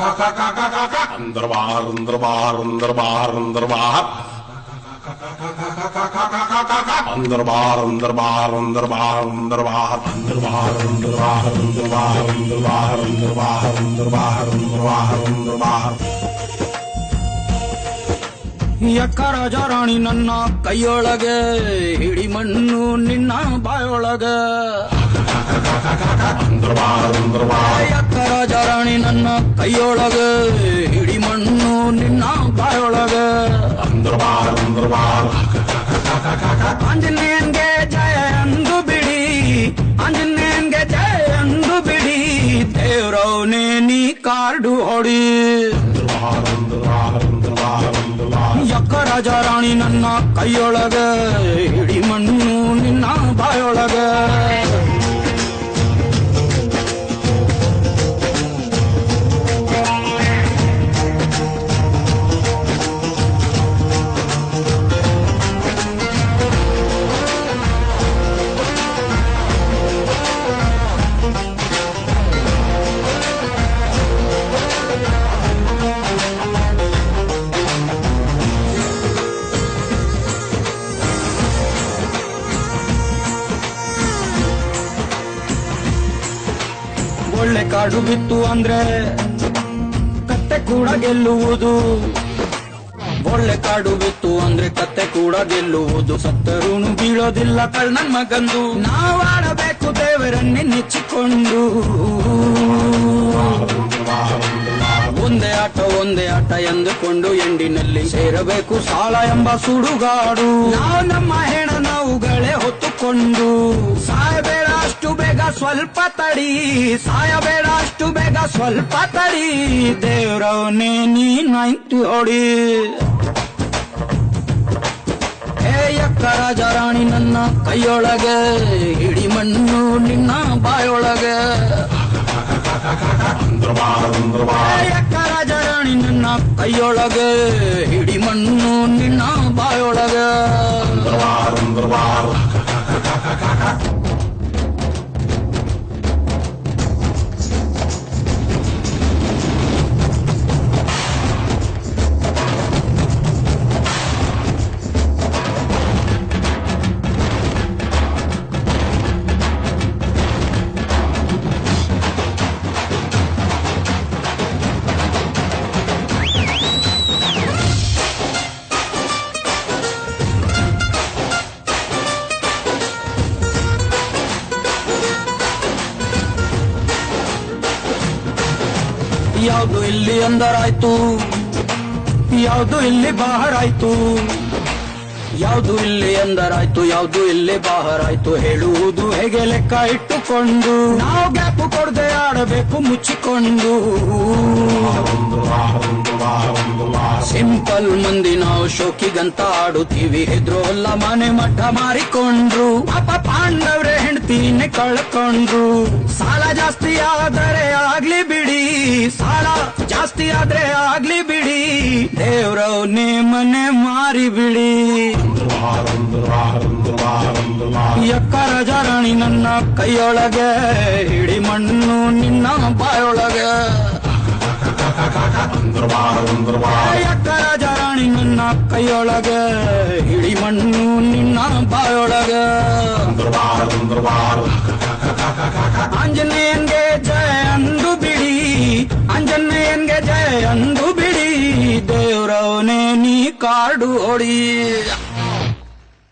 अंदर बाहर अंदर बाहर अंदर बाहर अंदर बाहर अंदर बाहर अंदर बाहर अंदर बाहर अंदर बाहर अंदर बाहर अंदर बाहर अंदर बाहर अंदर बाहर अंदर बाहर अंदर बाहर अंदर बाहर अंदर बाहर ಯಕ್ಕ ರಾಜ ರಾಣಿ ನನ್ನ ಕೈಯೊಳಗೆ ಹಿಡಿ ಮಣ್ಣು ನಿನ್ನ ಬಾಯೊಳಗೆ ಯಕ್ಕ ರಾಜ ರಾಣಿ ನನ್ನ ಕೈಯೊಳಗೆ ಹಿಡಿ ಮಣ್ಣು ನಿನ್ನ ಬಾಯೊಳಗೆ ಆಂಜನೇಯನ್ಗೆ ಜಯ ಅಂದು ಬಿಡಿ ಆಂಜನೇಯನ್ಗೆ ಜಯ ಅಂದು ಬಿಡಿ ದೇವ್ರವನೇ ನೀ ಕಾರ್ಡು ಹೊಡಿ ಯಕ್ಕ ರಾಜ ರಾಣಿ ನನ್ನ ಕೈಯೊಳಗೆ ಹಿಡಿ ಮಣ್ಣು ನಿನ್ನ ಬಾಯೊಳಗೆ ಒಳ್ಳೆ ಕಾಡು ಬಿತ್ತು ಅಂದ್ರೆ ಕತ್ತೆ ಕೂಡ ಗೆಲ್ಲುವುದು ಒಳ್ಳೆ ಕಾಡು ಬಿತ್ತು ಅಂದ್ರೆ ಕತ್ತೆ ಕೂಡ ಗೆಲ್ಲುವುದು ಸತ್ತರೂನು ಬೀಳೋದಿಲ್ಲ ಕಳ್ಳನ್ ಮಗಂದು ನಾವಾಡಬೇಕು ದೇವರನ್ನೇ ನೆಚ್ಚಿಕೊಂಡು ಒಂದೇ ಆಟ ಎಂದುಕೊಂಡು ಎಂಡಿನಲ್ಲಿ ಸೇರಬೇಕು ಸಾಲ ಎಂಬ ಸುಡುಗಾಡು ನಾವು ನಮ್ಮ ಹೆಣ ನಾವುಗಳೇ ಹೊತ್ತುಕೊಂಡು ಸಾಯಬೇಡ ಅಷ್ಟು ಬೇಗ ಸ್ವಲ್ಪ ತಡಿ ಸಾಯಬೇಡ ಅಷ್ಟು ಬೇಗ ಸ್ವಲ್ಪ ತಡಿ ದೇವ್ರವನೇ ನೀ ನೈಂಟಿ ಹೊಡಿ ಯಕ್ಕ ರಾಜ ರಾಣಿ ನನ್ನ ಕೈಯೊಳಗೆ ಹಿಡಿ ಮಣ್ಣು ನಿನ್ನ ಬಾಯೊಳಗೆ ಯಕ್ಕ ರಾಜ ರಾಣಿ ನನ್ನ ಕೈಯೊಳಗೆ ಹಿಡಿ ಮಣ್ಣು ನಿನ್ನ ಬಾಯೊಳಗೆ ಯಾವುದು ಇಲ್ಲಿ ಅಂದರಾಯ್ತು ಯಾವುದು ಇಲ್ಲಿ ಬಾಹರಾಯ್ತು ಯಾವುದು ಇಲ್ಲಿ ಅಂದರಾಯ್ತು ಯಾವುದು ಇಲ್ಲಿ ಬಾಹರಾಯ್ತು ಹೇಳುವುದು ಹೇಗೆ ಲೆಕ್ಕ ಇಟ್ಟುಕೊಂಡು ನಾವು ಗ್ಯಾಪು ಕೊಡದೆ ಆಡಬೇಕು ಮುಚ್ಚಿಕೊಂಡು ಸಿಂಪಲ್ ಮಂದಿ ನಾವು ಶೋಕಿಗಂತ ಆಡುತ್ತೀವಿ ಹೆದ್ರೋಲ್ಲ ಮನೆ ಮಠ ಮಾರಿಕೊಂಡ್ರು ಪಾಪ ಪಾಂಡವ್ರೆ ಹೆಂಡ್ತೀನೆ ಕಳ್ಕೊಂಡ್ರು ಸಾಲ ಜಾಸ್ತಿ ಆದರೆ ಆಗ್ಲಿ ಬಿಡಿ ಸಾಲ ಜಾಸ್ತಿ ಆದ್ರೆ ಆಗ್ಲಿ ಬಿಡಿ ದೇವ್ರವ್ನೇ ಮನೆ ಮಾರಿ ಬಿಡಿ ಯಕ್ಕ ರಾಜ ರಾಣಿ ನನ್ನ ಕೈಯೊಳಗೆ ಹಿಡಿ ಮಣ್ಣು ನಿನ್ನ ಬಾಯೊಳಗೆ ಯಕ್ಕ ರಾಜ ರಾಣಿ ನನ್ನ ಕೈಯೊಳಗೆ ಹಿಡಿ ಮಣ್ಣು ನಿನ್ನ ಬಾಯೊಳಗೆ ಆಂಜನೇಯನ್ಗೆ ಜಯ ಅಂದು ಬಿಡಿ ಆಂಜನೇಯನ್ಗೆ ಜಯ ಅಂದು ಬಿಡಿ ದೇವ್ರವನೇ ನೀ ಕಾರ್ಡು ಹೊಡಿ